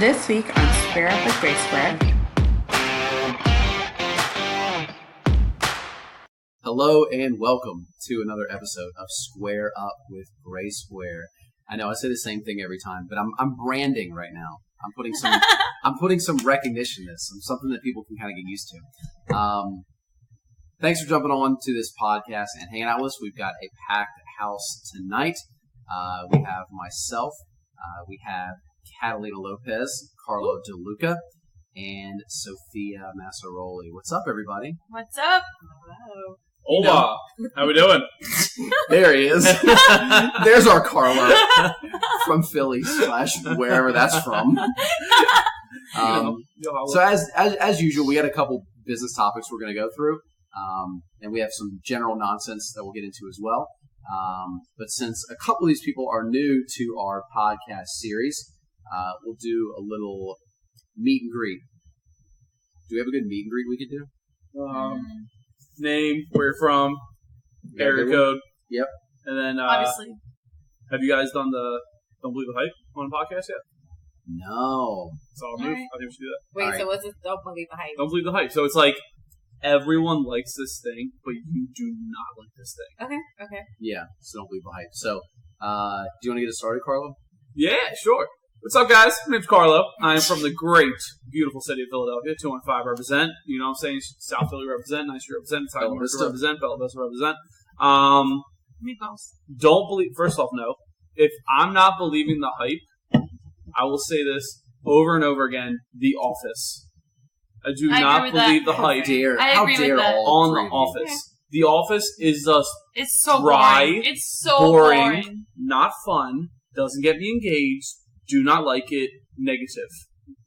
This week on Square Up with Gray Square. Hello and welcome to another episode of Square Up with Gray Square. I know I say the same thing every time, but I'm branding right now. I'm putting some recognition in this, something that people can kind of get used to. Thanks for jumping on to this podcast and hanging out with us. We've got a packed house tonight. We have myself, we have Catalina Lopez, Carlo DeLuca, and Sofia Masseroli. What's up, everybody? What's up? Hello. Hola. How we doing? There he is. There's our Carlo from Philly / wherever that's from. So as usual, we had a couple business topics we're going to go through, and we have some general nonsense that we'll get into as well. But since a couple of these people are new to our podcast series, we'll do a little meet and greet. Do we have a good meet and greet we could do? Name, where you're from, area code. Yep. And then, Obviously. have you guys done the Don't Believe the Hype on a podcast yet? No. Solid move. I think we should do that. Wait, All so what's this? Don't believe the hype. Don't Believe the Hype. So it's like, everyone likes this thing, but you do not like this thing. Okay. Yeah, so don't believe the hype. So, do you want to get us started, Carlo? Yeah, sure. What's up, guys? My name's Carlo. I am from the great, beautiful city of Philadelphia. 215 represent. You know what I'm saying? South Philly represent. Nice to represent. Bella Vista represent. Bella Vista represent. Meatballs. Don't believe. First off, no. If I'm not believing the hype, I will say this over and over again. The Office. I do not believe the hype. How dare all on The Office. Yeah. The Office is just it's so dry, boring. It's so boring. Not fun. Doesn't get me engaged. Do not like it. Negative.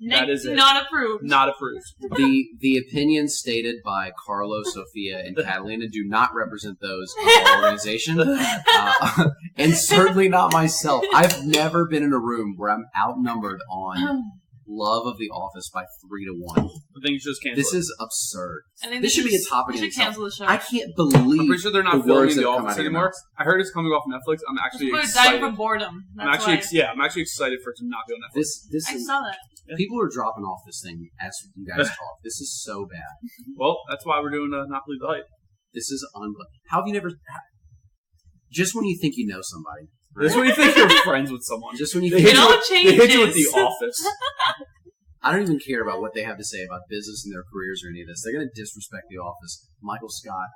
That is it. Not approved. Not approved. The opinions stated by Carlo, Sofia, and Catalina do not represent those of our organization, and certainly not myself. I've never been in a room where I'm outnumbered on love of The Office by 3-1. I think you should just cancel This is absurd. This should be a topic in itself. Cancel the show. I can't believe. I'm pretty sure they're not filming The Office anymore. I heard it's coming off Netflix. I'm actually excited. Dying from boredom. I'm actually excited for it to not be on Netflix. I saw that. People are dropping off this thing as you guys talk. This is so bad. Well, that's why we're doing Not Believe the Hype. This is unbelievable. How have you never? Just when you think you know somebody. Right? Just when you think you're friends with someone. Just when you think they hit you with The Office. I don't even care about what they have to say about business and their careers or any of this. They're going to disrespect The Office. Michael Scott.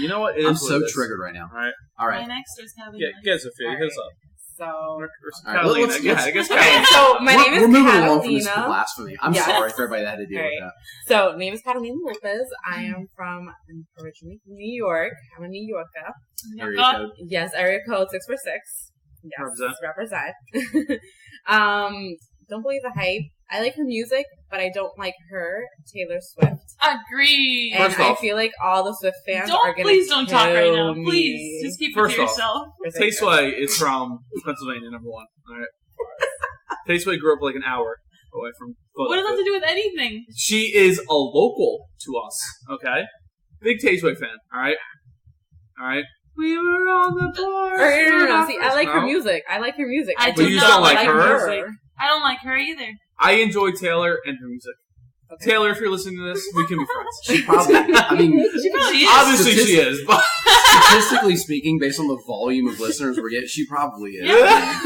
You know what? I'm so triggered right now. All right. My next is Catalina. Get Sophia. Hit us up. So, Catalina. I guess Catalina. Okay, so my name is We're moving Catalina. along from this blasphemy. I'm sorry for everybody that had to deal with that. So, my name is Catalina Lopez. I am originally from New York. I'm a New Yorker. Area code. Yes, area code 646. Yes, represent. Don't believe the hype. I like her music, but I don't like her, Taylor Swift. Agreed. And I feel like all the Swift fans are going to Please don't talk right now. me. Please, just keep it to yourself. Tasteway is from Pennsylvania, number one. All right. Tasteway grew up like an hour away from Philadelphia. What does that have to do with anything? She is a local to us, okay? Big Tasteway fan, all right? We were on the board. No. See, I like her music. I do you not don't like like her? music. I don't like her either. I enjoy Taylor and her music. Okay. Taylor, if you're listening to this, we can be friends. She probably, she probably is. Obviously she is, but statistically speaking, based on the volume of listeners we're getting, she probably is. Yeah.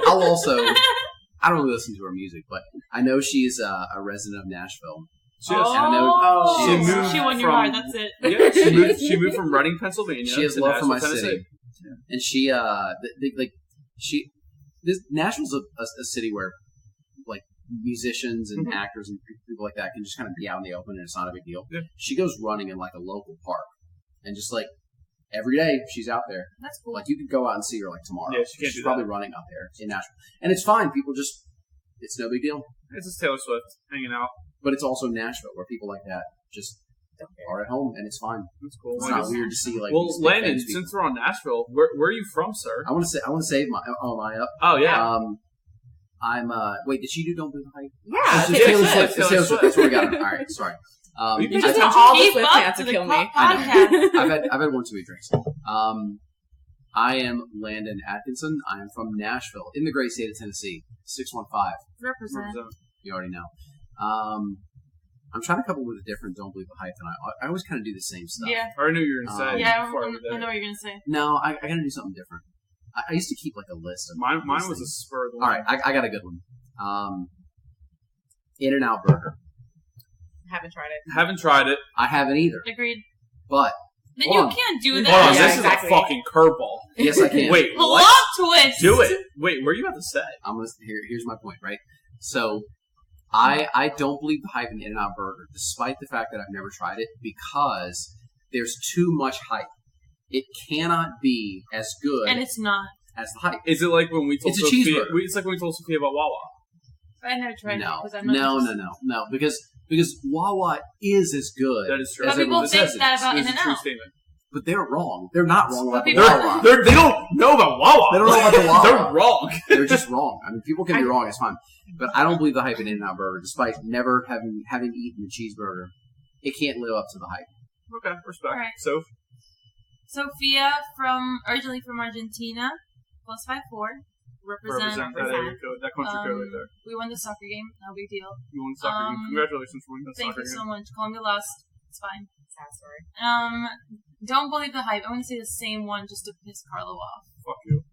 I don't really listen to her music, but I know she's a resident of Nashville. She is. And I know she won your heart, that's it. Yeah, she moved from Reading, Pennsylvania. She has love for my city. And Nashville's a city where like musicians and actors and people like that can just kind of be out in the open and it's not a big deal. Yeah. She goes running in like a local park and just like every day she's out there. That's cool. Like you could go out and see her like tomorrow. Yeah, she's probably running out there in Nashville. And it's fine. People just, it's no big deal. It's just Taylor Swift hanging out. But it's also Nashville where people like that just are at home and it's fine. That's cool. It's not weird to see like. Well, Landon, since we're on Nashville, where are you from, sir? I want to save my up. Oh yeah. I'm wait, did she do Don't Believe the Hype? Yeah, it's Taylor Swift. That's where we got it. All right, sorry. You just want all the Swift fans to kill me. I've had one too many drinks. I am Landon Atkinson. I am from Nashville, in the great state of Tennessee. 615. Represent. You already know. I'm trying to come up with a different Don't Believe the Hype than I always kind of do the same stuff. Yeah. I knew you were going to say. Yeah, before I know what you're going to say. No, I got to do something different. I used to keep like a list of Mine was things. a spur of the All right, I got a good one. In-N-Out Burger. Haven't tried it. Haven't tried it. I haven't either. Agreed. But You can't do Hold on, that. Yeah, this exactly. is a fucking curveball. yes, I can. Wait, Plot what? twist. Do it. Wait, what are you about to say? Here's my point, right? So, I don't believe the hype in In-N-Out Burger, despite the fact that I've never tried it, because there's too much hype. It cannot be as good And it's not. as the hype. Is it like when we told It's a Sophia? cheeseburger. It's like when we told Sophia about Wawa. I never tried it No, because I'm not no, because Wawa is as good That is true. as But people everyone think says it that is. about It's a true In-N-Out. statement. But they're wrong. They're not wrong about the people- Wawa. They don't know about Wawa. They don't know about the Wawa. They're wrong. They're just wrong. I mean, people can be wrong. It's fine. But I don't believe the hype in In-N-Out Burger, despite never having eaten the cheeseburger. It can't live up to the hype. Okay, respect. All right. So, Sophia, originally from Argentina, plus 5'4", represent. that area code, that country code right there. We won the soccer game, no big deal. You won the soccer game. Congratulations for winning the Thank soccer you game. so much. Columbia lost. It's fine. Sad story. Don't believe the hype. I'm going to say the same one just to piss Carlo off. Fuck you.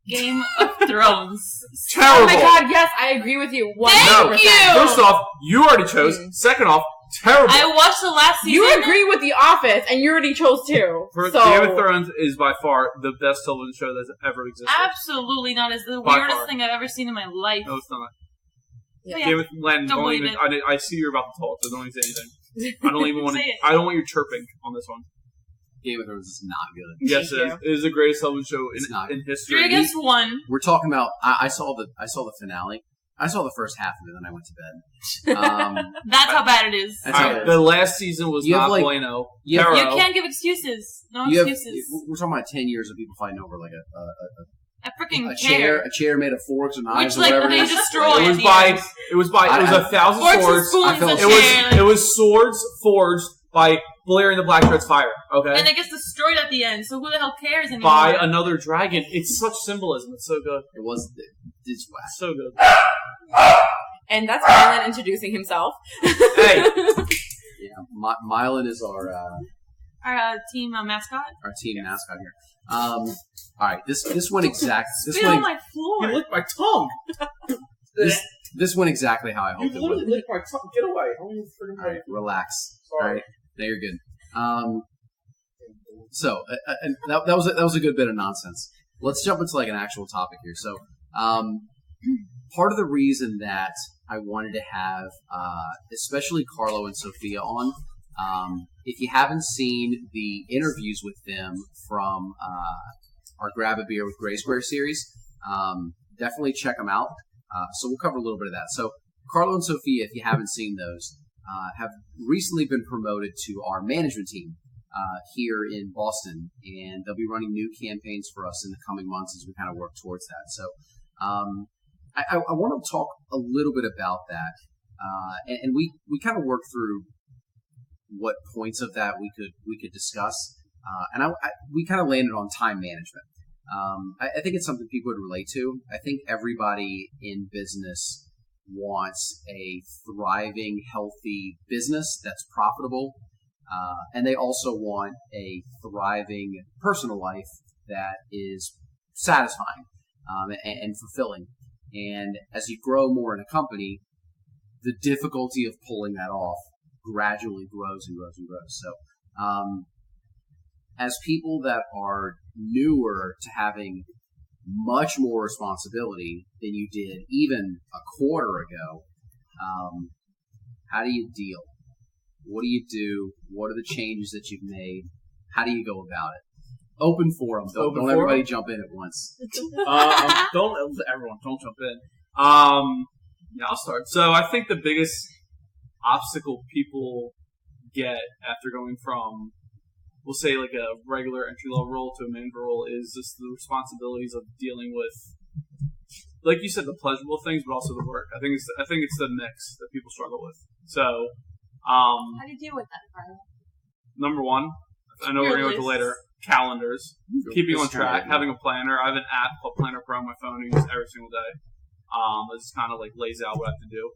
Game of Thrones. Terrible. Oh my god, yes, I agree with you. 100%. Thank you! First off, you already chose. Second off, terrible. I watched the last season. You agree with The Office, and you already chose two. For So, Game of Thrones is by far the best television show that's ever existed. Absolutely not. It's the By weirdest far. thing I've ever seen in my life. No, it's not. But yeah, Game of Landon, Don't don't believe even. I see you're about to talk, so don't even say anything. I don't even want to. Say it. I don't want you chirping on this one. Game of Thrones is not good. Yes, it is. It is the greatest television show It's not. in 3 history. against 1. We're talking about. I saw the finale. I saw the first half of it, and I went to bed. That's how bad it is. That's how Alright, it the is. last season was You have, not like- bueno. you have- You Terrible. can't give excuses. No You have, excuses. we're talking about 10 years of people fighting over like I freaking a chair made of forks and knives Which, or like, whatever. they it is. destroy It at was the by. end. It was by. It was I- 1,000 Forks and swords. spoons felt and so- chair. It was swords forged by Blair and the Black Dread's fire. Okay. And it gets destroyed at the end, so who the hell cares anymore? By another dragon. It's such symbolism. It's so good. It was. It's whack. So good. and that's Marlon introducing himself. Hey. Yeah, Mylan is our Team mascot. team mascot here. All right, this went exact. This Spit on went my floor. You licked my tongue. this went exactly how I hoped it would. licked my tongue. Get away. I don't even freaking All right, relax. Sorry. All right, now you're good. So and that was a good bit of nonsense. Let's jump into like an actual topic here. So, part of the reason that I wanted to have, especially Carlo and Sofia on, if you haven't seen the interviews with them from our Grab a Beer with Gray Square series, definitely check them out. So we'll cover a little bit of that. So Carlo and Sofia, if you haven't seen those, have recently been promoted to our management team here in Boston, and they'll be running new campaigns for us in the coming months as we kind of work towards that. So I want to talk a little bit about that, and we kind of worked through what points of that we could discuss, and we kind of landed on time management. I think it's something people would relate to. I think everybody in business wants a thriving, healthy business that's profitable, and they also want a thriving personal life that is satisfying and fulfilling. And as you grow more in a company, the difficulty of pulling that off gradually grows and grows and grows. So, as people that are newer to having much more responsibility than you did even a quarter ago, how do you deal? What do you do? What are the changes that you've made? How do you go about it? Open forum. Don't everybody jump in at once. Don't jump in. Yeah, I'll start. So I think the biggest obstacle people get after going from, we'll say, like a regular entry-level role to a manager role is just the responsibilities of dealing with, like you said, the pleasurable things, but also the work. I think it's the mix that people struggle with. So, How do you deal with that, Carlo? number one, I know we're going to go into later. calendars, keeping on track, calendar. having a planner. I have an app called Planner Pro on my phone I use every single day. It just kind of like lays out what I have to do.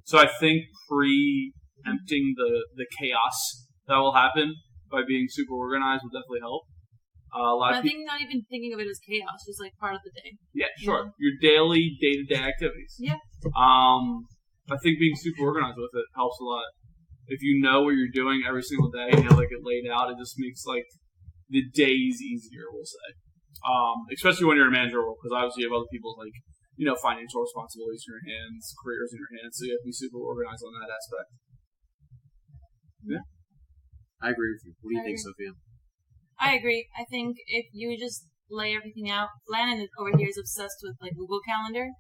So I think preempting the chaos that will happen by being super organized will definitely help. I think not even thinking of it as chaos, just like part of the day. Yeah, sure. Your daily, day-to-day activities. Yeah. I think being super organized with it helps a lot. If you know what you're doing every single day and you have like it laid out, it just makes like the days easier, we'll say. Especially when you're a manager role, because obviously you have other people's like, financial responsibilities in your hands, careers in your hands, so you have to be super organized on that aspect. Yeah. I agree with you. What do you think, Sophia? I agree. I think if you just lay everything out, Landon over here is obsessed with like Google Calendar,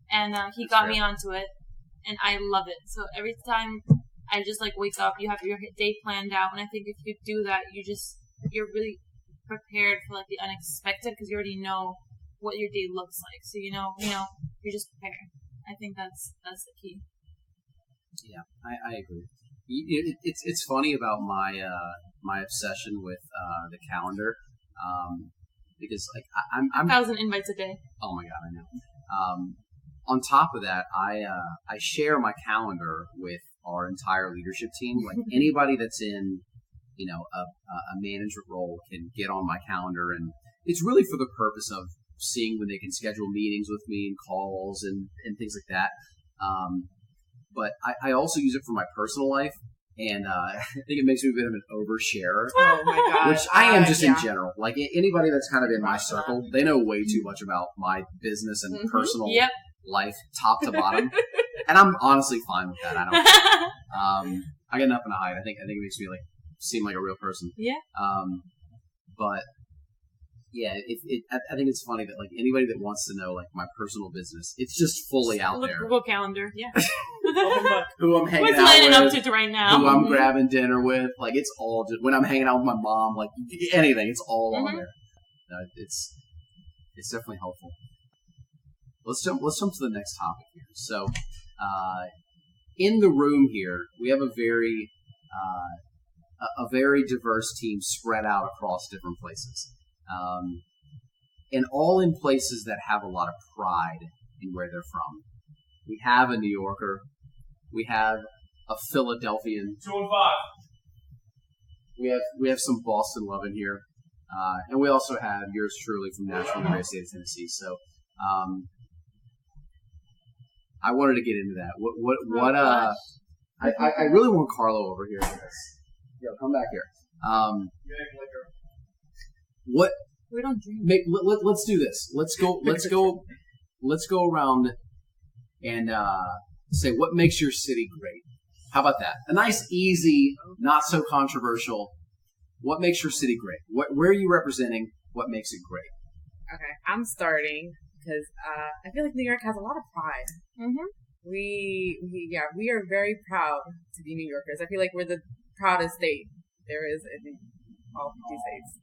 and he got me onto it, and I love it. So every time I just like wake up, you have your day planned out, and I think if you do that, you're really prepared for like the unexpected because you already know what your day looks like. So you're just prepared. I think that's the key. Yeah, I agree. It's funny about my obsession with the calendar, because like I'm 1,000 invites a day. Oh my god, I know. On top of that, I share my calendar with our entire leadership team. Like anybody that's in a management role can get on my calendar, and it's really for the purpose of seeing when they can schedule meetings with me and calls and things like that. But I also use it for my personal life, and I think it makes me a bit of an oversharer. Oh my god! Which I am just in general. Like anybody that's kind of in my circle, they know way too much about my business and personal life, top to bottom. And I'm honestly fine with that. I don't. I got nothing to hide. I think it makes me like seem like a real person. Yeah. But yeah, I think it's funny that like anybody that wants to know like my personal business, it's just fully out there. Google Calendar. Yeah. Who I'm hanging What's out Landon with, up to right now? who I'm grabbing dinner with, like it's all just when I'm hanging out with my mom, like anything, it's all on there. It's definitely helpful. Let's jump to the next topic here. So, in the room here, we have a very diverse team spread out across different places, and all in places that have a lot of pride in where they're from. We have a New Yorker. We have a Philadelphian. 2 and 5. We have some Boston love in here, and we also have yours truly from Nashville, the great state of Tennessee. So, I wanted to get into that. I really want Carlo over here. Yo, come back here. What? We don't drink. Let's do this. Let's go around and say what makes your city great. How about that? A nice, easy, not so controversial. What makes your city great? Where are you representing? What makes it great? Okay, I'm starting because I feel like New York has a lot of pride. Mm-hmm. We are very proud to be New Yorkers. I feel like we're the proudest state there is in all 50 states.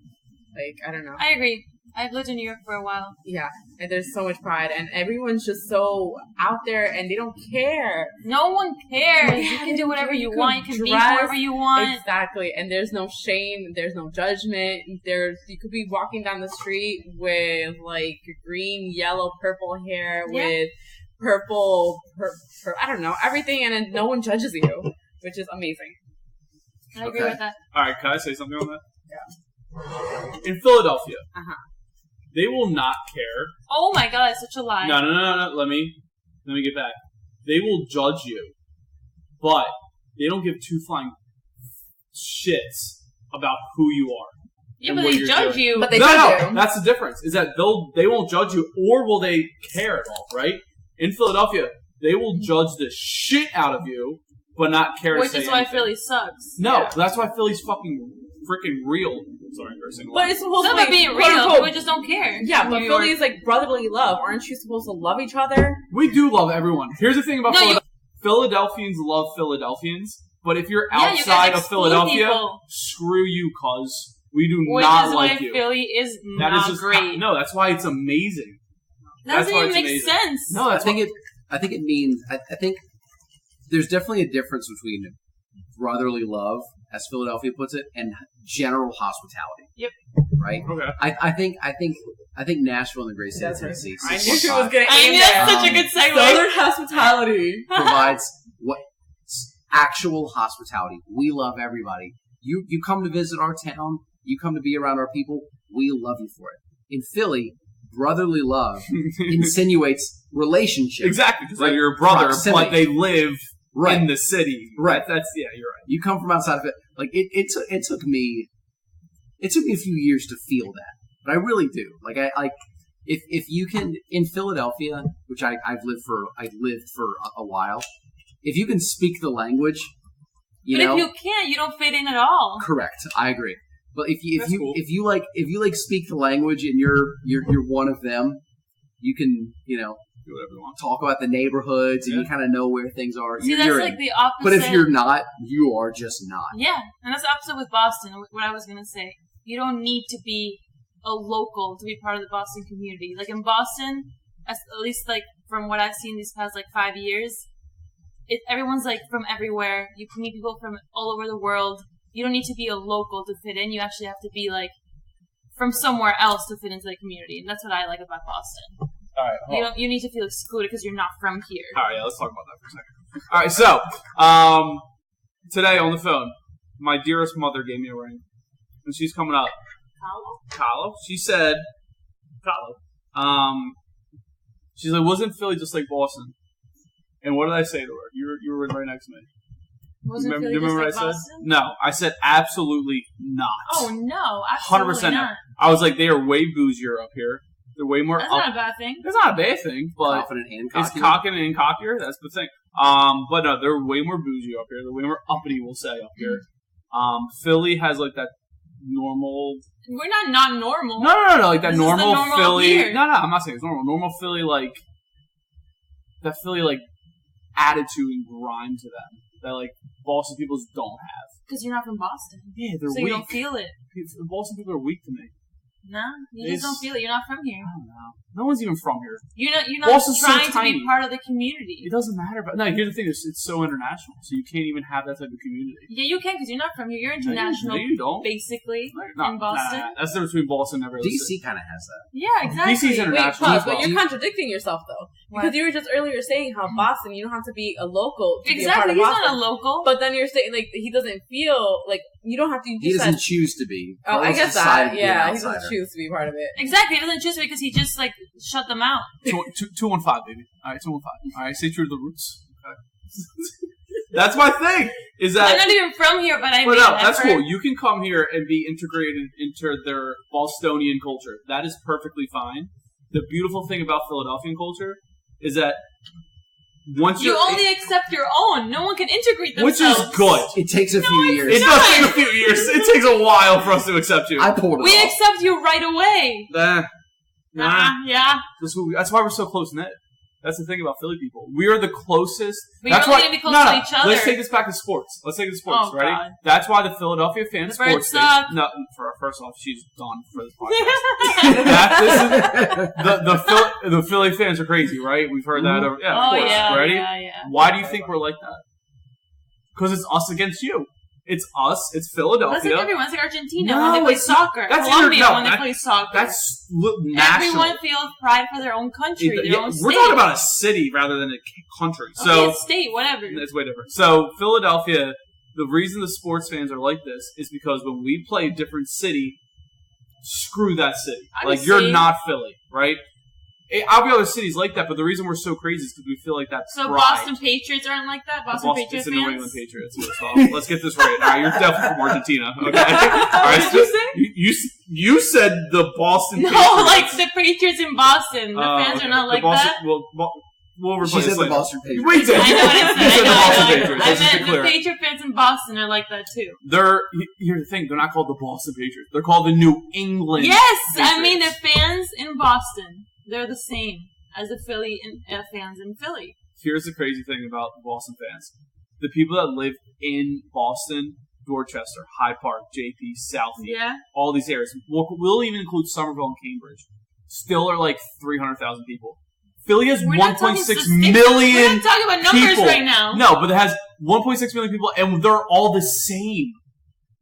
Like, I don't know. I agree. I've lived in New York for a while. Yeah, and there's so much pride, and everyone's just so out there, and they don't care. No one cares. You can do whatever you want. You can be whoever you want. Exactly, and there's no shame. There's no judgment. You could be walking down the street with like green, yellow, purple hair with purple, I don't know, everything, and then no one judges you, which is amazing. I agree with that. All right, can I say something on that? Yeah. In Philadelphia, they will not care. Oh my god, it's such a lie. No. Let me get back. They will judge you, but they don't give two flying shits about who you are. Yeah, but they judge you. But they judge you. That's the difference. Is that they won't judge you, or will they care at all? Right? In Philadelphia, they will judge the shit out of you, but not care. Which to say is why anything. Philly sucks. No, that's why Philly's fucking freaking real. Sorry, cursing. But it's supposed to be being real. People just don't care. Yeah, but Philly is like brotherly love. Aren't you supposed to love each other? We do love everyone. Here's the thing about Philadelphians love Philadelphians, but if you're outside of Philadelphia, screw you, cuz. We do not like you. Which is why Philly is that not is just great. No, that's why it's amazing. That doesn't even make sense. No, I think it means I think there's definitely a difference between brotherly love as Philadelphia puts it, and general hospitality. Yep. Right. Okay. I think Nashville and the great state of Tennessee. I knew she was going to I aim knew there. that's such a good segue. Southern hospitality. provides what actual hospitality. We love everybody. You come to visit our town. You come to be around our people. We love you for it. In Philly, brotherly love insinuates relationship. Exactly, because they're your brother, Proximity. but they live Right. in the city. Right. That's you're right. You come from outside of it. Like it took me a few years to feel that, but I really do. Like if you can in Philadelphia, which I've lived for a while. If you can speak the language, But if you can't, you don't fit in at all. correct. I agree. But if you Cool. if you speak the language and you're one of them, you can Do whatever you want. talk about the neighborhoods and you kind of know where things are. See, You're that's in. like the opposite. But if you're not, you are just not. Yeah, and that's the opposite with Boston, what I was going to say. You don't need to be a local to be part of the Boston community. Like in Boston, at least like from what I've seen these past like 5 years, everyone's like from everywhere. You can meet people from all over the world. You don't need to be a local to fit in. You actually have to be like from somewhere else to fit into the community. And that's what I like about Boston. All right. You need to feel excluded because you're not from here. All right, yeah, let's talk about that for a second. All right, so today on the phone, my dearest mother gave me a ring, and she's coming up. Carlo? She said, Carlo. She's like, wasn't Philly just like Boston? And what did I say to her? You were right next to me. Wasn't Remember, Philly you remember just what I like said? Boston? No, I said absolutely not. Oh no, absolutely 100% not. I was like, they are way bougier up here. They're way more That's up. not a bad thing. It's not a bad thing, but Confident and it's cocky. cocking and cockier. That's the thing. But no, they're way more bougie up here. They're way more uppity, we'll say, up here. Philly has like that normal. We're not normal. No, like that This is the normal normal Philly. here. No, I'm not saying it's normal. Normal Philly, like that Philly, like attitude and grind to them that like Boston people just don't have. Because you're not from Boston. Yeah, they're So weak. you don't feel it. Boston people are weak to me. No, you just don't feel it. You're not from here. I don't know. No one's even from here. You're not Boston's so trying to tiny. be part of the community. It doesn't matter. But no, here's the thing: it's so international, so you can't even have that type of community. Yeah, you can because you're not from here. You're international, No, you don't. basically, No, in Boston. Nah. That's the difference between Boston and every other city. DC kind of has that. Yeah, exactly. DC's Wait, international. pause, as well. but you're contradicting yourself though. Because What? you were just earlier saying how Boston, you don't have to be a local to be a part Exactly. of He's Boston. not a local. But then you're saying like he doesn't feel like you don't have to. You He just doesn't said, choose to be. oh, I Carlos guess decided that. to be an Yeah, he outsider. doesn't choose to be part of it. Exactly. He doesn't choose it because he just like shut them out. 215, baby. All right, 215. All right, stay true to the roots. Okay. That's my thing. Is I'm that? not even from here, but I But made no, an that's effort. cool. You can come here and be integrated into their Bostonian culture. That is perfectly fine. The beautiful thing about Philadelphian culture is that once You you're only accept your own. No one can integrate which themselves. is good. It takes a few years. It does take a few years. It takes a while for us to accept you. I pulled it We off. accept you right away. Nah. Yeah. That's why we're so close knit. That's the thing about Philly people. We are the closest. But that's you're why, only gonna be close to each other. Let's take this back to sports. Oh, Ready? God. That's why the Philadelphia fans The Birds sports fans. suck. No, first off, she's done for this podcast. The Philly fans are crazy, right? We've heard that. Yeah, of Oh course. yeah. Ready? Yeah. Why do you think we're like that? Because it's us against you. It's us. It's Philadelphia. That's like everyone. It's like Argentina No, when they play it's not. soccer. That's Colombia when they that- play soccer. That's national. Everyone feels pride for their own country, their own state. We're talking about a city rather than a country. Okay, So a state, whatever. it's way different. So Philadelphia, the reason the sports fans are like this is because when we play a different city, screw that city. I Like see. you're not Philly, right? I'll be other cities like that, but the reason we're so crazy is because we feel like that So pride. Boston Patriots aren't like that? Boston Patriots it's the fans? New England Patriots. First off. Let's get this right. All right, you're definitely from Argentina. Okay. All right, What did you say? You said the Boston No, Patriots. like the Patriots in Boston. The fans okay. are not The like Boston, that. We'll replace She said this the later. Boston Patriots. We did. I know what I You said. said the Boston I know. Patriots. I Let's just be meant the clear. Patriot fans in Boston are like that too. Here's the thing. They're not called the Boston Patriots. They're called the New England Yes, Patriots. I mean the fans in Boston. They're the same as the Philly fans in Philly. Here's the crazy thing about Boston fans. The people that live in Boston, Dorchester, Hyde Park, JP, Southie, Yeah. all these areas. We'll even include Somerville and Cambridge. Still are like 300,000 people. Philly has We're not talking 1.6 statistics. million We're not talking about numbers people. right now. No, but it has 1.6 million people, and they're all the same.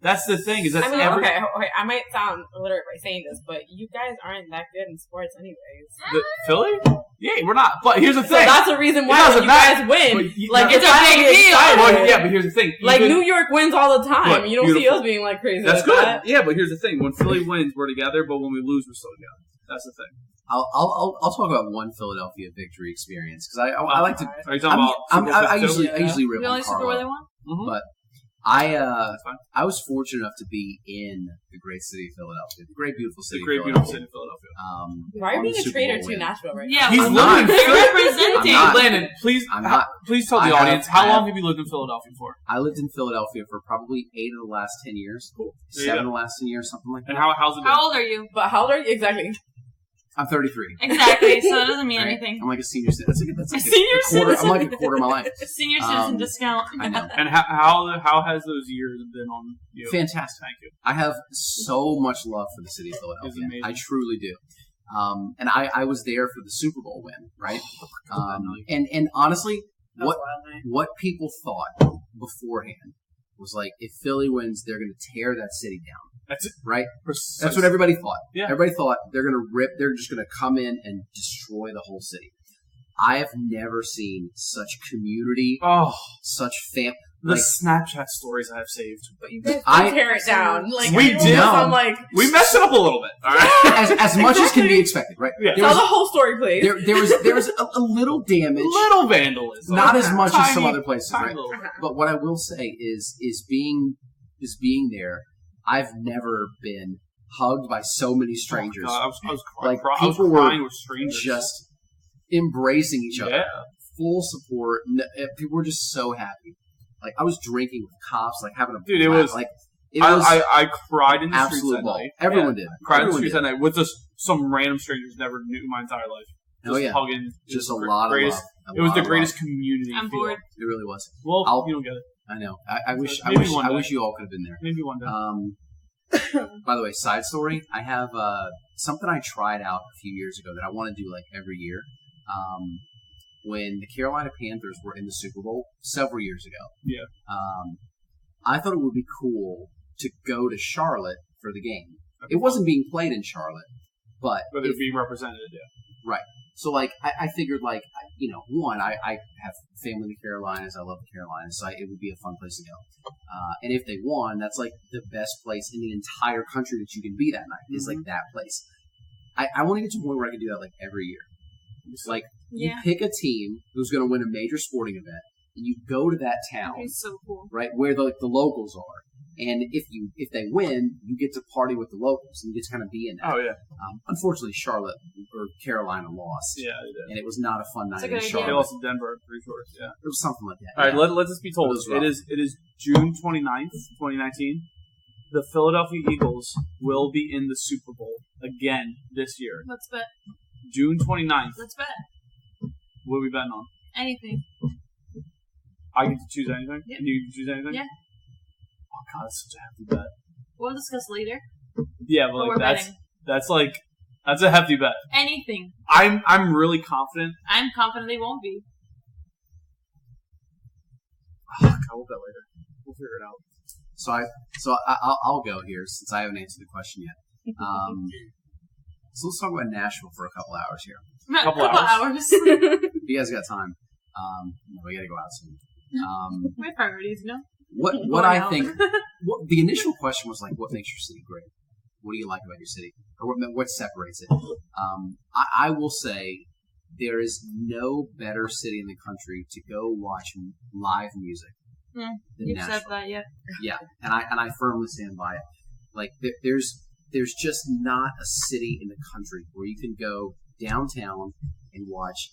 That's the thing. Is that okay, I might sound illiterate by saying this, but you guys aren't that good in sports, anyways. Philly? Yeah, we're not. But here's the thing. So that's the reason why when you guys win. It's a big deal. Well, yeah, but here's the thing. Like New York wins all the time. You don't see us being like crazy. That's like good. That. Yeah, but here's the thing. When Philly wins, we're together. But when we lose, we're still together. That's the thing. I'll talk about one Philadelphia victory experience because I like to. Are you talking about? I usually rip on Super where they Carlo, won? but I was fortunate enough to be in the great city of Philadelphia, the great beautiful city. Beautiful city of Philadelphia. Why are you being a traitor to Nashville right now? Yeah, he's not. representing. Landon, please tell the audience how long have you lived in Philadelphia for? I lived in Philadelphia for probably 8 of the last 10 years. Cool. 7 of the last 10 years, something like that. And how's it been? How old are you? But how old are you exactly? I'm 33. Exactly, so it doesn't mean Right? anything. I'm like a senior citizen. That's like Senior a quarter. citizen. I'm like a quarter of my life. Senior citizen discount. I know. And how has those years been on you? Fantastic. Thank you. I have so much love for the city of Philadelphia. It's amazing. I truly do. And I was there for the Super Bowl win, right? And honestly, what people thought beforehand was like, if Philly wins, they're going to tear that city down. That's it. Right? Precisely. That's what everybody thought. Yeah. Everybody thought they're just going to come in and destroy the whole city. I have never seen such community, such the Snapchat stories I have saved. But you guys tear it down. Like, we did. I'm like, we messed it up a little bit. All right? as much as can be expected, right? Yeah. Tell the whole story, please. There was a little damage, little vandalism, not as much as some other places, right? Little. But what I will say is being there. I've never been hugged by so many strangers. Oh, God, I was crying. Like I was people crying were with strangers. just embracing each other, Yeah. full support. People were just so happy. Like I was drinking with cops, like having a dude. It was like I cried in the streets absolute that ball. night. Everyone did. Cried in the streets that night with just some random strangers never knew my entire life. Just hugging. Just a lot of love. It was the greatest community. I'm bored. It really was. Well, you don't get it. I know. I wish you all could have been there. Maybe one day. By the way, side story. I have something I tried out a few years ago that I want to do like every year. When the Carolina Panthers were in the Super Bowl several years ago. Yeah. I thought it would be cool to go to Charlotte for the game. It wasn't being played in Charlotte, but it was being represented. Yeah. Right. So, like, I figured, like, one, I have family in the Carolinas. I love the Carolinas, so it would be a fun place to go. And if they won, that's, like, the best place in the entire country that you can be that night is, like, that place. I want to get to a point where I can do that, like, every year. It's like, you pick a team who's going to win a major sporting event, and you go to that town. It's so cool. Right, where, the locals are. And if they win, you get to party with the locals, and you get to kind of be in that. Oh, yeah. Unfortunately, Charlotte or Carolina lost. Yeah, they did. And it was not a fun night in idea. Charlotte. They lost to Denver, pretty sure. Yeah. It was something like that. All right, let us be told. It is June 29th, 2019. The Philadelphia Eagles will be in the Super Bowl again this year. Let's bet. June 29th. Let's bet. What are we betting on? Anything. I get to choose anything? Yeah. And you can choose anything? Yeah. Oh, God, that's such a hefty bet. We'll discuss later. Yeah, but we're betting. that's a hefty bet. Anything. I'm really confident. I'm confident they won't be. Oh, God, we'll bet later. We'll figure it out. So I'll go here since I haven't answered the question yet. So let's talk about Nashville for a couple hours here. Couple hours. If you guys got time, we got to go out soon. My priorities, you know. What I think, the initial question was like, what makes your city great? What do you like about your city? Or what separates it? I will say there is no better city in the country to go watch live music than You've Nashville. said that, yeah. Yeah, and I firmly stand by it. Like, there's just not a city in the country where you can go downtown and watch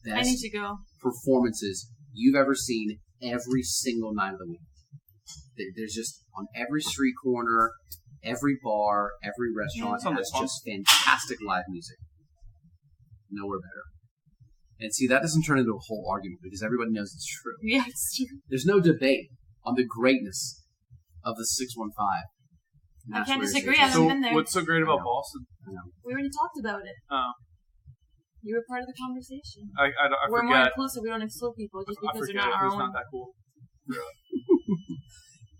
the I need best to go. performances you've ever seen every single night of the week. There's just on every street corner, every bar, every restaurant has just fantastic live music. Nowhere better. And see, that doesn't turn into a whole argument because everybody knows it's true. Yeah, it's true. There's no debate on the greatness of the 615. I can't disagree. I haven't been there. What's so great about Boston? We already talked about it. Oh. You were part of the conversation. I We're forget. more inclusive. We don't exclude people just because they're not our own. Not that cool.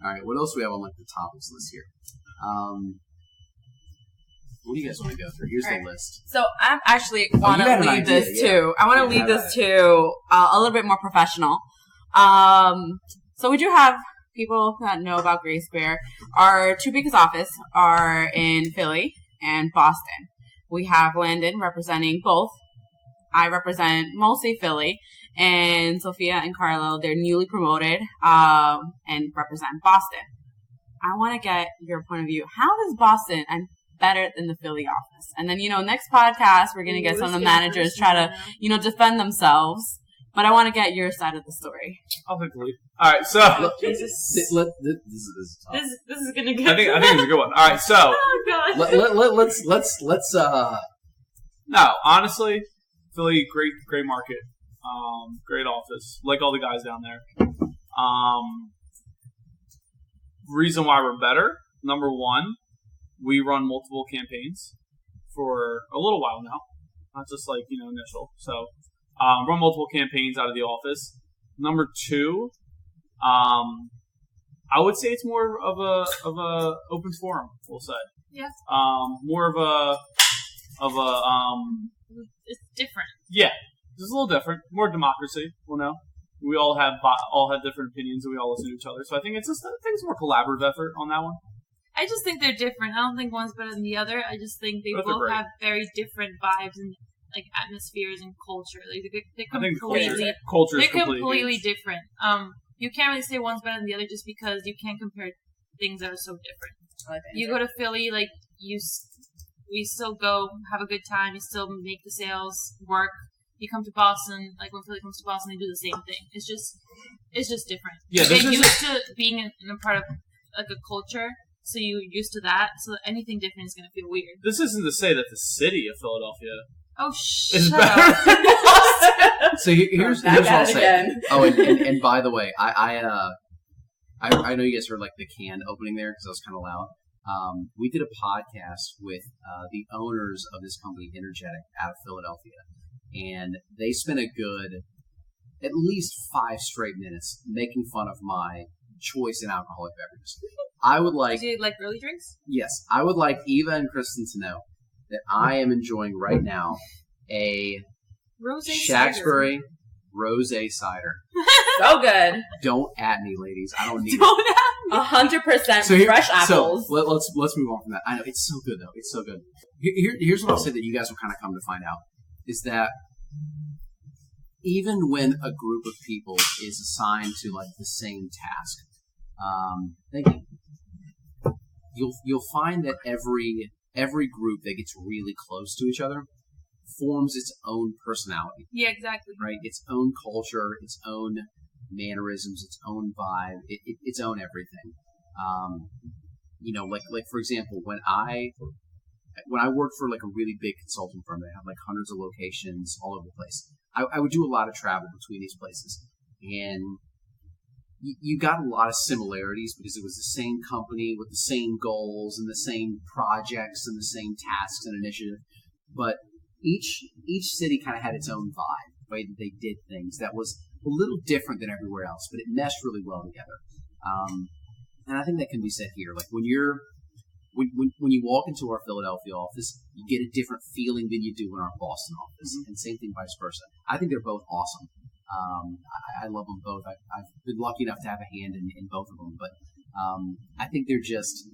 All right, what else do we have on like the topics list here? What do you guys want to go through? Here's the list. So I actually want to leave this too. I want to leave this to a little bit more professional. So we do have people that know about Gray Square. Our two biggest offices are in Philly and Boston. We have Landon representing both. I represent mostly Philly, and Sofia and Carlo, they're newly promoted and represent Boston. I want to get your point of view. How is Boston better than the Philly office? And then, next podcast, we're going to get some of the managers try to, defend themselves. But I want to get your side of the story. I'll take the lead. All right, so this is tough. This is gonna get. I think it's a good one. All right, so oh god. let's No, honestly, Philly, great market, great office. Like all the guys down there. Reason why we're better. Number one, we run multiple campaigns for a little while now, not just like initial. So. Run multiple campaigns out of the office. Number two, I would say it's more of a open forum. We'll say, yeah. More of a it's different. Yeah, it's a little different. More democracy. We all have different opinions, and we all listen to each other. So I think it's a more collaborative effort on that one. I just think they're different. I don't think one's better than the other. I just think they both have very different vibes and like atmospheres and culture. Like they're completely different. You can't really say one's better than the other just because you can't compare things that are so different. You go to Philly, like we still go have a good time. You still make the sales work. You come to Boston, like when Philly comes to Boston, they do the same thing. It's just different. Yeah, you get used to being in a part of like a culture. So you're used to that. So anything different is going to feel weird. This isn't to say that the city of Philadelphia is better than Boston. So here's what I'll say. Again. Oh, and by the way, I know you guys heard like the can opening there because I was kind of loud. We did a podcast with the owners of this company, Energetic, out of Philadelphia, and they spent a good at least 5 straight minutes making fun of my choice in alcoholic beverages. I would like. Do you like early drinks? Yes, I would like Eva and Kristen to know that I am enjoying right now a Shaftesbury Rosé cider. So good. Don't at me, ladies. I don't need Don't at me. 100% fresh apples. So let's move on from that. I know it's so good though. It's so good. Here's what I'll say that you guys will kind of come to find out is that even when a group of people is assigned to like the same task, you'll find that every group that gets really close to each other forms its own personality. Yeah, exactly. Right? Its own culture, its own mannerisms, its own vibe, its own everything. Like for example, when I worked for like a really big consulting firm that had like hundreds of locations all over the place, I would do a lot of travel between these places, and you got a lot of similarities because it was the same company with the same goals and the same projects and the same tasks and initiative. But each city kind of had its own vibe, right? They did things that was a little different than everywhere else, but it meshed really well together. And I think that can be said here. Like when you walk into our Philadelphia office, you get a different feeling than you do in our Boston office, and same thing vice versa. I think they're both awesome. I love them both. I've been lucky enough to have a hand in both of them, but I think they're just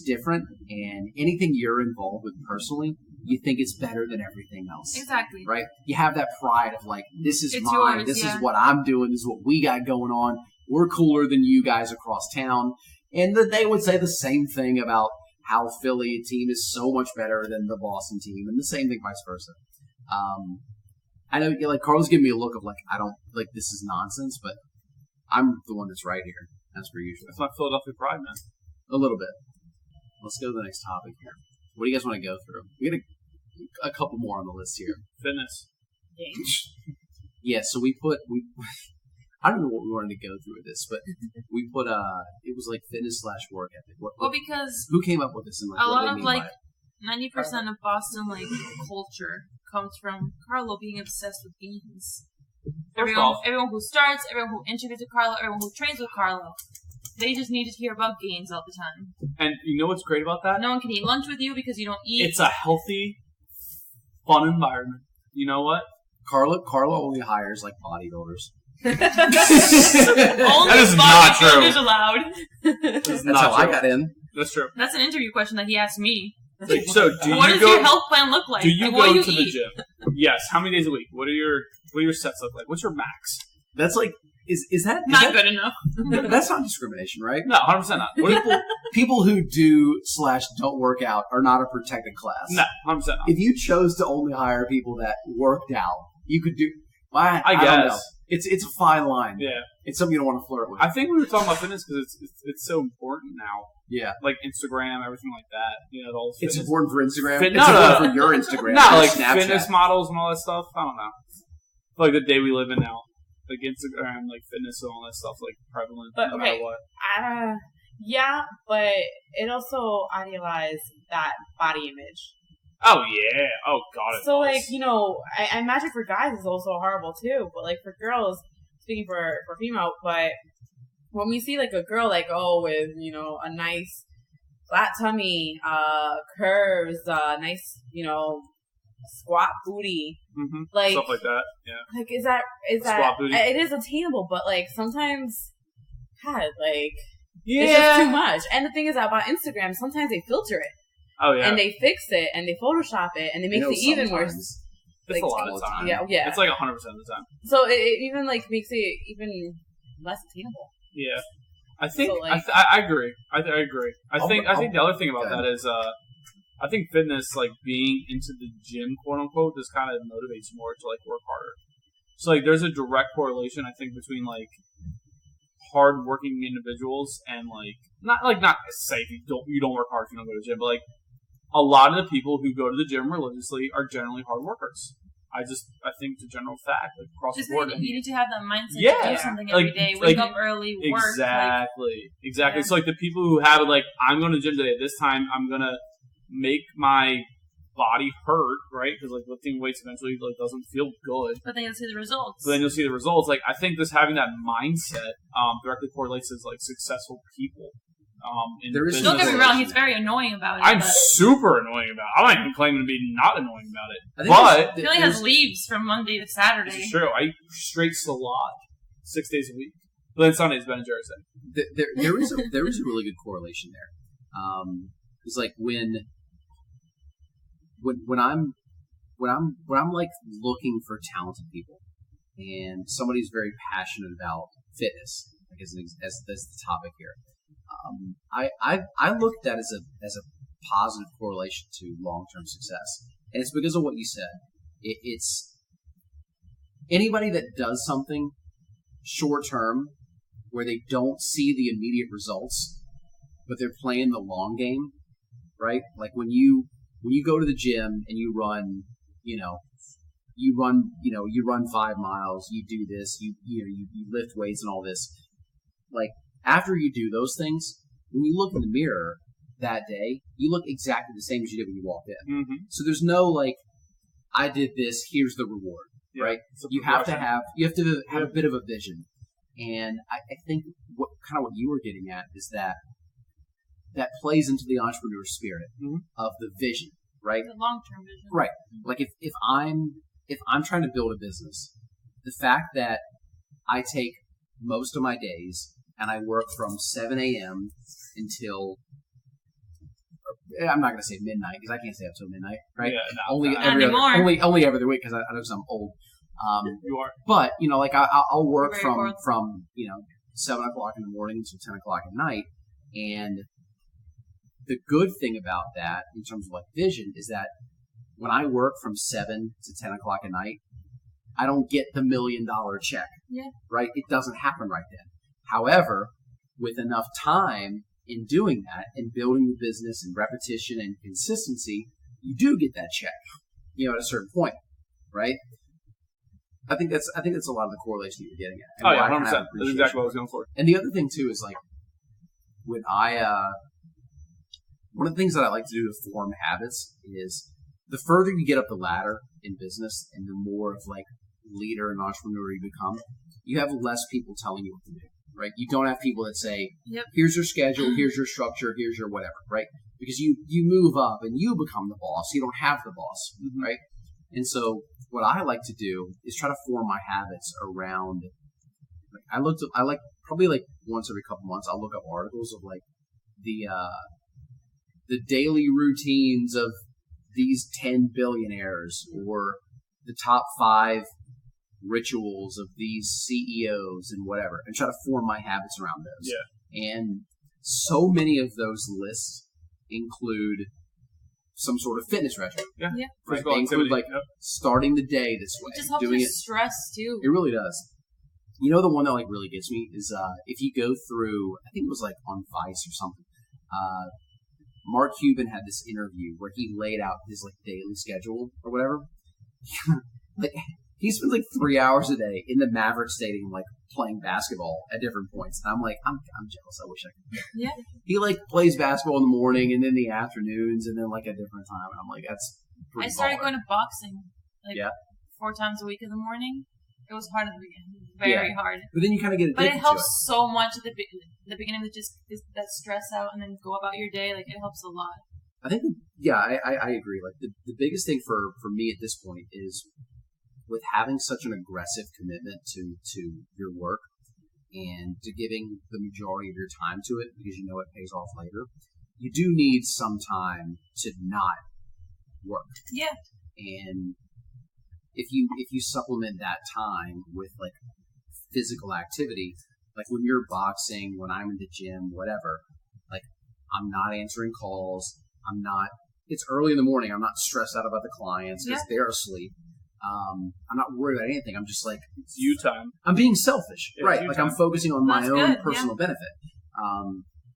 different. And anything you're involved with personally, you think it's better than everything else. Exactly. Right? You have that pride of like, this is it's mine. Yours, this is what I'm doing. This is what we got going on. We're cooler than you guys across town. And they would say the same thing about how Philly team is so much better than the Boston team, and the same thing vice versa. I know, like, Carlos giving me a look of, like, I don't, like, this is nonsense, but I'm the one that's right here, as per usual. That's my Philadelphia pride, man. A little bit. Let's go to the next topic here. What do you guys want to go through? We got a couple more on the list here. Fitness. Yeah, so we I don't know what we wanted to go through with this, but we put, it was like fitness/work ethic. Because who came up with this? And, like, a what lot they of, mean like, 90% of Boston, like, culture comes from Carlo being obsessed with gainz. Everyone who starts, everyone who interviews with Carlo, everyone who trains with Carlo They just need to hear about gains all the time. And you know what's great about that? No one can eat lunch with you because you don't eat. It's a healthy, fun environment. You know what? Carlo only hires like bodybuilders. Only That is not true. bodybuilders allowed. That's how I got in. That's true. That's an interview question that he asked me. Like, so do What you does go? your health plan look like? Do you And what go do to you the eat? gym? Yes. How many days a week? What do your sets look like? What's your max? That's like is that Not good enough. That's not discrimination, right? No, 100% not. What People who do / don't work out are not a protected class. No, 100% not. If you chose to only hire people that worked out, you could do. I I don't know. guess. It's a fine line. Yeah. It's something you don't want to flirt with. I think we were talking about fitness because it's so important now. Yeah. Like Instagram, everything like that. You know, all It's fitness. important for Instagram. Fit- it's no, important for your Instagram. Not your like Snapchat. fitness models and all that stuff. I don't know. Like the day we live in now. Like Instagram, like fitness and all that stuff, like prevalent But, no okay. matter what. Yeah, but it also idealized that body image. Oh, yeah. Oh, God. So, like, you know, I imagine for guys it's also horrible too, but like for girls, speaking for female, but when we see like a girl like, oh, with, you know, a nice flat tummy, curves, nice, you know, squat booty, like stuff like that, yeah. Like, is that Squat booty. it is attainable, but like sometimes, God, like Yeah. it's just too much. And the thing is about Instagram, sometimes they filter it. Oh, yeah. And they fix it, and they Photoshop it, and they make it even worse. Sometimes. It's like, a lot of time. Yeah. It's like 100% of the time. So it even like makes it even less attainable. Yeah. I think, So, like- I agree. I agree. I think the other thing about that is, I think fitness, like being into the gym, quote unquote, just kind of motivates you more to like work harder. So like, there's a direct correlation, I think, between like hard-working individuals and like not say you don't work hard if you don't go to the gym, but like a lot of the people who go to the gym religiously are generally hard workers. I think it's a general fact, like across Just the board. you need to have that mindset Yeah. to do something every Like- day. like- Wake up early, work. Exactly. Yeah. So like the people who have it, like, I'm going to the gym today. This time I'm gonna make my body hurt, right? Because like lifting weights eventually like doesn't feel good. But then you'll see the results. But then you'll see the results. Like I think just having that mindset directly correlates to like successful people. In There is business. Don't get me wrong, he's very annoying about it. I'm but super annoying about it. I'm not even claiming to be not annoying about it. I think But he only has leaves from Monday to Saturday. it's true. I eat straight salad 6 days a week. But then Sunday's Ben and Jerry's day. There is a really good correlation there. It's like when I'm like looking for talented people, and somebody's very passionate about fitness, like as the topic here. I look at that as a positive correlation to long-term success, and it's because of what you said. It's anybody that does something short-term where they don't see the immediate results, but they're playing the long game, right? Like when you go to the gym and you run 5 miles, you do this, you lift weights and all this. Like after you do those things, when you look in the mirror that day, you look exactly the same as you did when you walked in. Mm-hmm. So there's no like, I did this, here's the reward, right? You have to have a bit of a vision. And I think what you were getting at is that plays into the entrepreneur spirit of the vision, right? The long-term vision. Right. Like if I'm trying to build a business, the fact that I take most of my days and I work from 7 a.m. until, I'm not going to say midnight because I can't stay up till midnight, right? Yeah, no, only not every anymore. only every other week because I know I'm old. You are. But like I'll work Very important. from 7 o'clock in the morning to 10 o'clock at night, and the good thing about that in terms of like vision is that when I work from 7 to 10 o'clock at night, I don't get the $1 million check. Yeah. Right? It doesn't happen right then. However, with enough time in doing that and building the business and repetition and consistency, you do get that check, at a certain point, right? I think that's a lot of the correlation that you're getting at. Oh yeah, why I kind of 100%. That's appreciate exactly what I you. was going for. And the other thing too is like when one of the things that I like to do to form habits is the further you get up the ladder in business and the more of like leader and entrepreneur you become, you have less people telling you what to do, right? You don't have people that say, Yep. here's your schedule, here's your structure, here's your whatever, right? Because you move up and you become the boss. You don't have the boss, right? And so what I like to do is try to form my habits around, I like probably like once every couple months, I'll look up articles of like the daily routines of these 10 billionaires or the top 5 rituals of these CEOs and whatever, and try to form my habits around those. Yeah. And so many of those lists include some sort of fitness regimen. Yeah. Yeah. Right? Physical They include activity. like starting the day this way, It just helps doing with it. stress too. It really does. You know, the one that like really gets me is if you go through, I think it was like on Vice or something. Mark Cuban had this interview where he laid out his like daily schedule or whatever. Like he spends like 3 hours a day in the Maverick Stadium, like playing basketball at different points. And I'm like, I'm jealous. I wish I could. Yeah. He like plays basketball in the morning and then the afternoons and then like a different time. And I'm like, that's pretty I started baller. going to boxing like Yeah. 4 times a week in the morning. It was hard at the beginning, very hard. But then you kind of get But addicted it helps to so much at the beginning to just that stress out and then go about your day. Like it helps a lot. I think, I agree. Like the biggest thing for me at this point is with having such an aggressive commitment to your work and to giving the majority of your time to it because you know it pays off later, you do need some time to not work. Yeah. And if you supplement that time with like physical activity, like when you're boxing, when I'm in the gym, whatever, like I'm not answering calls. It's early in the morning. I'm not stressed out about the clients because they're asleep. I'm not worried about anything. I'm just like, It's you time. I'm being selfish, Yeah, right? you Like time. I'm focusing on my That's own good, personal benefit.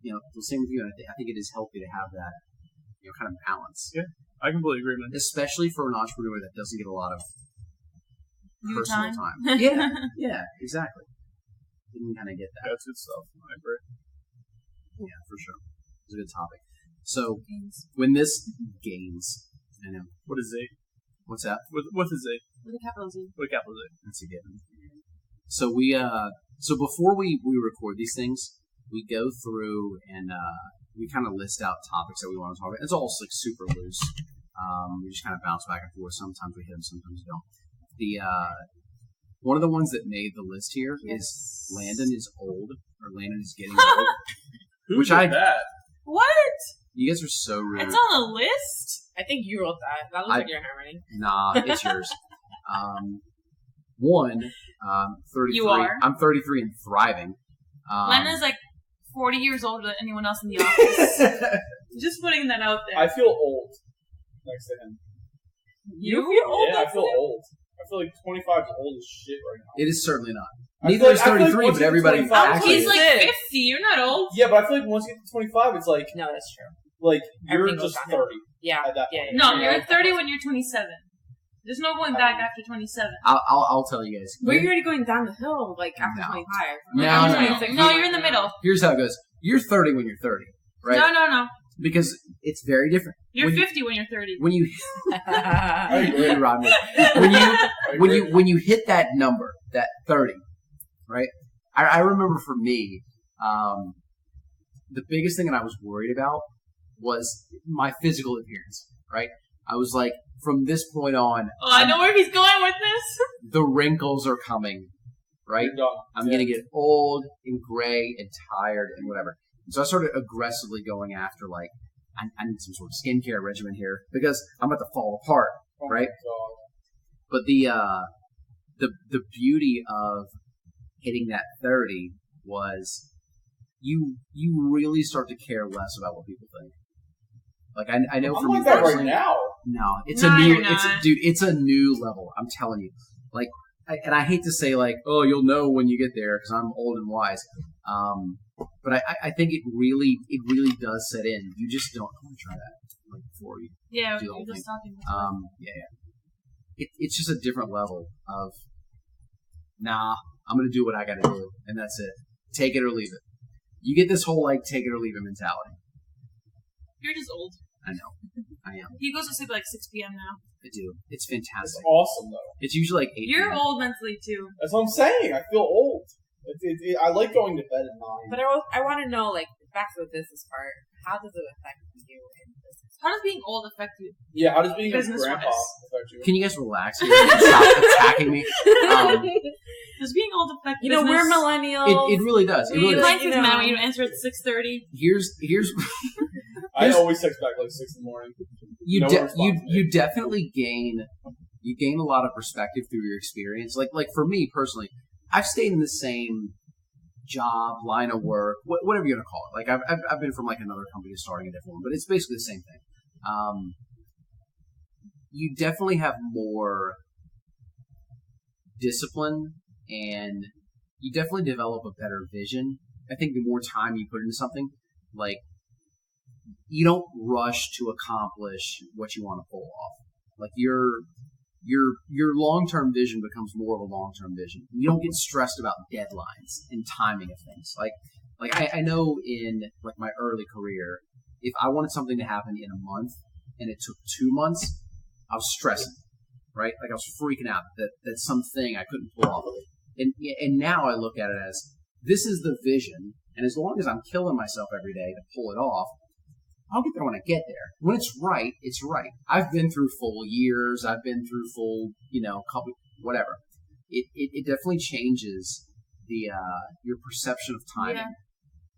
The same with you. And I think it is healthy to have that, kind of balance. Yeah. I completely agree, man. Especially for an entrepreneur that doesn't get a lot of You personal time. time. Yeah, exactly. Didn't kind of get that. That's good stuff. I agree. Yeah, for sure. It's a good topic. So Gains. when this gains, I know. What is Z? What's that? What is Z? With a capital Z. What capital Z? That's a given. So so before we record these things, we go through and we kind of list out topics that we want to talk about. It's all like super loose. We just kind of bounce back and forth. Sometimes we hit them, sometimes we don't. One of the ones that made the list here is Landon is old, or Landon is getting old. Who Which did I- that? What? You guys are so rude. It's on the list? I think you wrote that. That looks like your handwriting. Nah, it's yours. 33. You are? I'm 33 and thriving. Lenna's like 40 years older than anyone else in the office. Just putting that out there. I feel old next to him. You feel old? Yeah, I feel old. I feel like 25 is old as shit right now. It is certainly not. I Neither feel is like- I feel like 33, once but you get everybody 25, actually He's is. like 50. You're not old. Yeah, but I feel like once you get to 25, it's like No, that's true. you're Everything goes just downhill. 30. Yeah. At that Yeah. point. No, Yeah. you're 30 when you're 27. There's no going back after 27. I'll tell you guys. But you're already going down the hill, like, after No. 25. No, Like, no, I'm no. 26. No, you're in the middle. Here's how it goes. You're 30 when you're 30, right? No. Because it's very different. You're When you- 50 when you're 30. When you I agree. you robbed me. I agree. when you hit that number, that 30, right? I remember for me, the biggest thing that I was worried about was my physical appearance, right? I was like, from this point on, Oh, I know where he's going with this. the wrinkles are coming, right? You're done. I'm going to get old and gray and tired and whatever. And so I started aggressively going after, like, I need some sort of skincare regimen here because I'm about to fall apart, Oh right? my God. But the beauty of hitting that 30 was you really start to care less about what people think. Like I know I'm for me like that right personally, now. no, it's Nah, a new, you're not. it's a new level. I'm telling you, like, and I hate to say like, oh, you'll know when you get there because I'm old and wise. But I think it really does set in. You just don't want to try that like before you. Yeah, Do the you're whole just thing. talking. It's just a different level of, nah, I'm going to do what I got to do, and that's it. Take it or leave it. You get this whole, like, take it or leave it mentality. You're just old. I know. I am. He goes to sleep at like 6 p.m. now. I do. It's It's fantastic. awesome though. It's usually like 8 You're p.m. old mentally too. That's what I'm saying. I feel old. I like going to bed at 9. But I want to know, like, back to the business part. How does it affect you in business? How does being old affect you? Yeah, how does being a Business-wise. grandpa affect you? Can you guys relax here and stop attacking me? Does being old affect You know, business? we're millennials. It really does. It really Mine does. says man when you answer at 6:30. Here's I always text back like 6 in the morning. you No response. you definitely gain a lot of perspective through your experience. Like for me personally, I've stayed in the same job, line of work, whatever you're gonna call it. Like I've been from like another company to starting a different one, but it's basically the same thing. You definitely have more discipline, and you definitely develop a better vision. I think the more time you put into something, like you don't rush to accomplish what you want to pull off. Like your long-term vision becomes more of a long-term vision. You don't get stressed about deadlines and timing of things. Like I know in like my early career, if I wanted something to happen in a month and it took 2 months, I was stressing, right? Like I was freaking out that something I couldn't pull off. And now I look at it as this is the vision, and as long as I'm killing myself every day to pull it off, I'll get there when I get there. When it's right, it's right. I've been through full years. I've been through full, couple, whatever. It definitely changes your perception of timing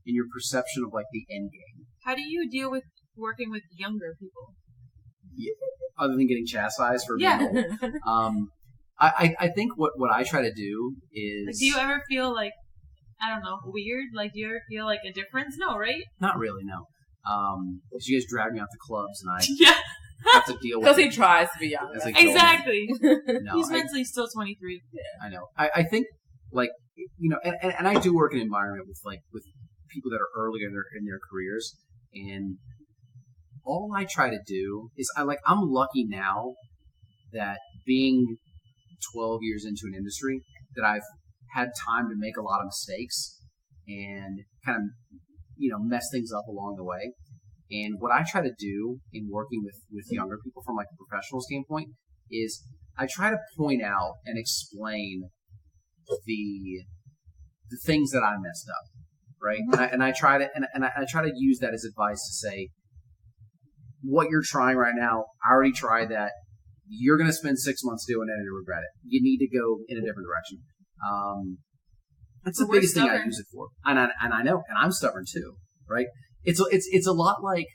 and your perception of like the end game. How do you deal with working with younger people? Yeah, other than getting chastised for being Yeah. old. I think what I try to do is... Like, do you ever feel like, I don't know, weird? Like, do you ever feel like a difference? No, right? Not really, no. Because you guys drag me out to clubs and I Yeah. have to deal with Because he it. tries to be young. As a kid. Exactly. No, He's mentally still 23. I know. I think, like, and I do work in an environment with people that are earlier in their careers, and all I try to do is I'm lucky now that being 12 years into an industry that I've had time to make a lot of mistakes and kind of mess things up along the way. And what I try to do in working with younger people from like a professional standpoint is I try to point out and explain the things that I messed up, right? And I try to use that as advice to say, what you're trying right now, I already tried that. You're going to spend 6 months doing it and you'll regret it. You need to go in a different direction. That's the biggest thing I use it for. And I know, and I'm stubborn too, right? It's a lot like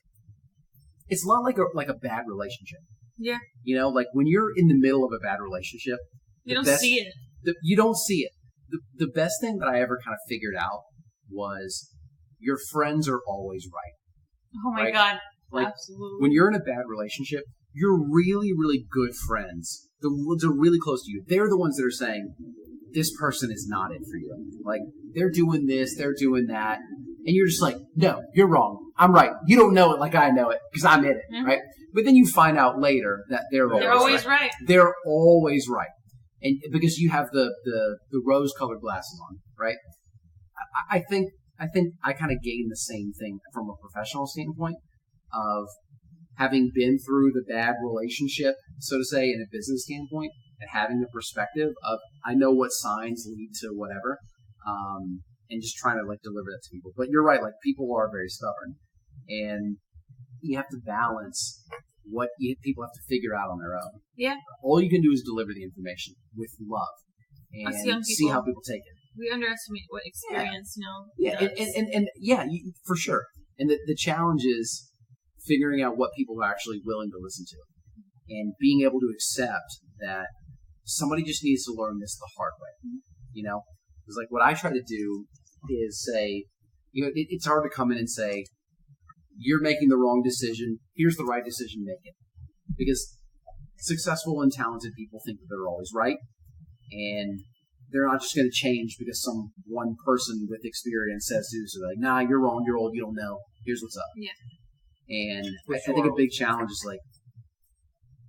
a bad relationship. Yeah. Like when you're in the middle of a bad relationship, you don't see it. You don't see it. The best thing that I ever kind of figured out was your friends are always right. Oh my right? God. Like, absolutely. When you're in a bad relationship, you're really, really good friends. The ones that are really close to you, they're the ones that are saying, this person is not it for you. Like, they're doing this, they're doing that. And you're just like, no, you're wrong. I'm right. You don't know it like I know it because I'm in it, Mm-hmm. right? But then you find out later that they're always right. They're always right. And because you have the rose-colored glasses on, right? I think I kind of gain the same thing from a professional standpoint of having been through the bad relationship, so to say, in a business standpoint, and having the perspective of I know what signs lead to whatever, and just trying to like deliver that to people. But you're right, like people are very stubborn, and you have to balance what people have to figure out on their own. Yeah. All you can do is deliver the information with love and see how people take it. We underestimate what experience, Yeah, and yeah, for sure. And the challenge is figuring out what people are actually willing to listen to, and being able to accept that somebody just needs to learn this the hard way. Because like what I try to do is say, it's hard to come in and say, you're making the wrong decision. Here's the right decision, make it. Because successful and talented people think that they're always right, and they're not just going to change because some one person with experience says to. So they're like, nah, you're wrong. You're old. You don't know. Here's what's up. Yeah. And I think a big challenge is like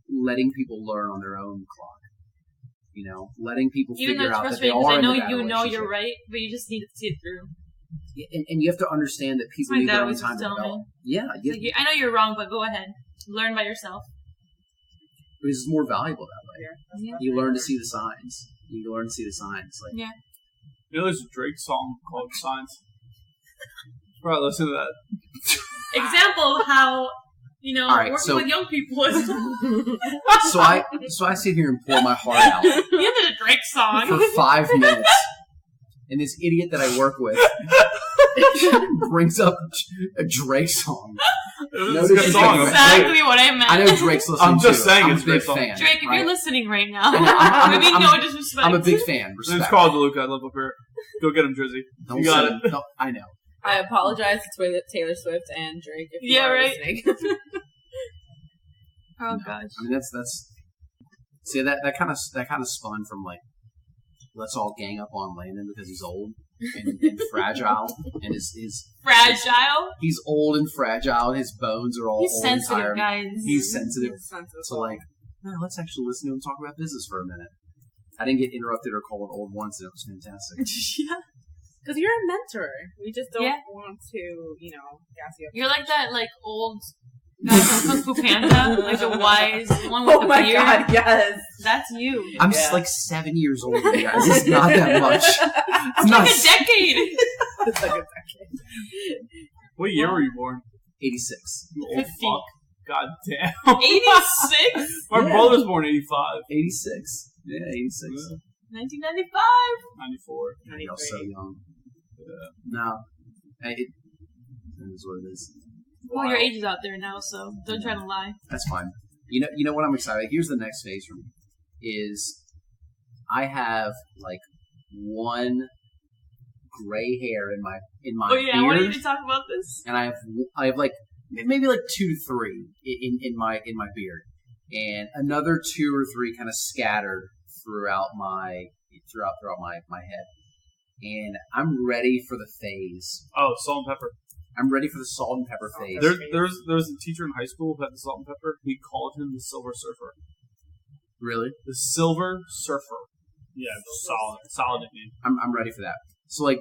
letting people learn on their own clock. Letting people figure out that they are in a bad relationship. You're right, but you just need to see it through. And you have to understand that people need their own time to develop. Yeah. I know you're wrong, but go ahead. Learn by yourself. Because it's more valuable that way. Yeah. You learn to see the signs. Like, yeah. You know, there's a Drake song called Signs. Probably listen to that. Example of how, All right, working so- with young people is. So I sit here and pour my heart out You did a Drake song. for 5 minutes, and this idiot that I work with brings up a Drake song. It was No, a this good is song. I'm Exactly what I meant. I know Drake's listening. I'm just too. saying I'm it's a a big great song. fan. Drake, if right? you're listening right now, I'm- maybe I'm- no disrespect. I'm a big fan. It's Respect. Carlo DeLuca. I live up here. Go get him, Drizzy. Don't You got say- it. no, I know. I apologize to Taylor Swift and Drake if you Yeah, are right. listening. Oh No. gosh. I mean, that's. See, that kind of spun from like, let's all gang up on Landon because he's old and fragile, and his Fragile. he's old and fragile, and his bones are all He's old and sensitive, tired. guys. He's sensitive. It's sensitive. So like, no, let's actually listen to him talk about business for a minute. I didn't get interrupted or called old once, and it was fantastic. Yeah. Because you're a mentor. We just don't Yeah. want to, gas you up. You're like that, old guy from Kung Fu Panda, like the wise one with Oh the my beard. god, yes. That's you. I'm Yeah. like 7 years old, you guys. It's not that much. It's not Like a decade. It's like a decade. What year were you born? 86. You old 50. fuck. God damn. 86. My Yeah. brother's born 85. 86. Yeah, 86. 1995. 94. Y'all so young. Yeah. No. It is what it is. Well, your age is out there now, so don't try to lie. That's fine. You know what I'm excited. Here's the next phase for me. Is I have like one gray hair in my Oh yeah, I wanted you beard, to talk about this. and I have like maybe like 2 to 3 in my beard, and another 2 or 3 kind of scattered throughout my head. And I'm ready for the phase. Oh, salt and pepper. I'm ready for the salt and pepper phase. There was a teacher in high school who had the salt and pepper. We called him the Silver Surfer. Really? The Silver Surfer. Yeah, solid nickname. I'm ready for that. So like,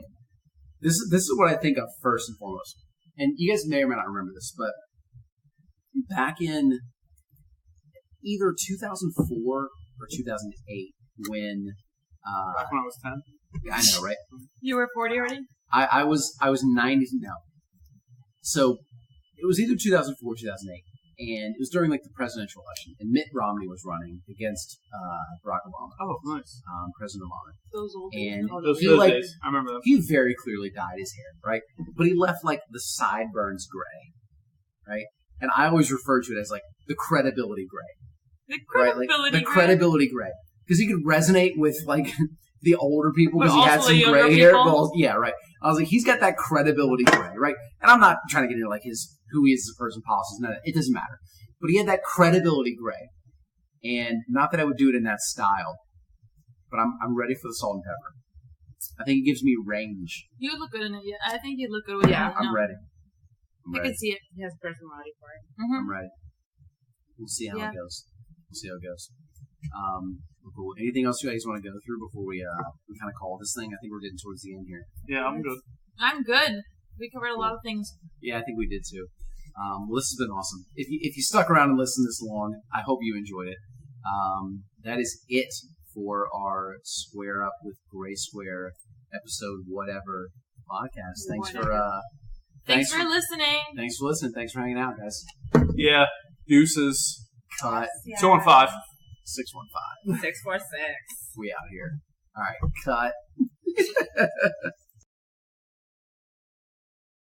this is what I think of first and foremost. And you guys may or may not remember this, but back in either 2004 or 2008, when Back when I was 10. I know, right? You were 40 already? I was 90 now. So it was either 2004 or 2008, and it was during like the presidential election, and Mitt Romney was running against Barack Obama, Oh, nice. President Obama. Those old And days. Those he good like days. I remember them. he very clearly dyed his hair, right? But he left like the sideburns gray, right? And I always refer to it as like the credibility gray, The right? credibility. Like the grid. credibility gray, because he could resonate with like the older people But because he had also some the younger gray hair. people? But also, yeah, right. I was like, he's got that credibility gray, right? And I'm not trying to get into like who he is as a person, policies. No, it doesn't matter. But he had that credibility gray, and not that I would do it in that style, but I'm ready for the salt and pepper. I think it gives me range. You would look good in it. Yeah, I think you'd look good with Yeah, it. I'm ready. I'm I ready. can see it. He has personality for it. Mm-hmm. I'm ready. We'll see how Yeah. it goes. We'll see how it goes. Cool. Anything else you guys want to go through before we kind of call this thing? I think we're getting towards the end here. Yeah, I'm good. I'm good. We covered a lot of things. Yeah, I think we did too. Well, this has been awesome. If you stuck around and listened this long, I hope you enjoyed it. That is it for our Square Up with Gray Square episode whatever podcast. Thanks for listening. Thanks for listening. Thanks for hanging out, guys. Yeah, deuces. Cut 215. 615. 646. We out here. All right, cut.